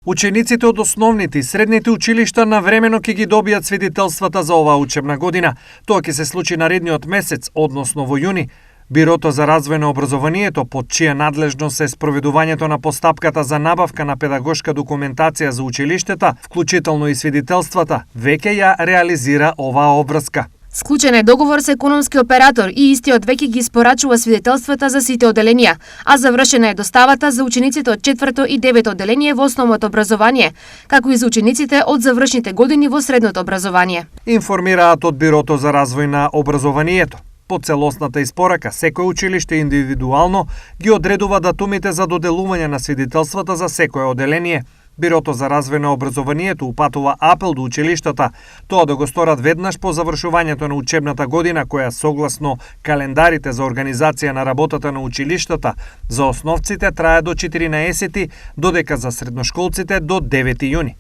Учениците од основните и средните училишта навремено ќе ги добијат свидетелствата за оваа учебна година. Тоа ќе се случи наредниот месец, односно во јуни. Бирото за развој на образованието, под чија надлежност е спроведувањето на постапката за набавка на педагошка документација за училиштата, вклучително и свидетелствата, веќе ја реализира оваа обврска. Склучен е договор со економски оператор и истиот веќе ги испорачува свидетелствата за сите оделенија, а завршена е доставата за учениците од 4 и 9 оделение во основното образование, како и за учениците од завршните години во средното образование. Информираат од Бирото за развој на образованието. По целосната испорака, секој училиште индивидуално ги одредува датумите за доделување на свидетелствата за секое оделение. Бирото за развој на образованието упатува апел до училиштата тоа да го сторат веднаш по завршувањето на учебната година, која согласно календарите за организација на работата на училиштата за основците трае до 14, додека за средношколците до 9 јуни.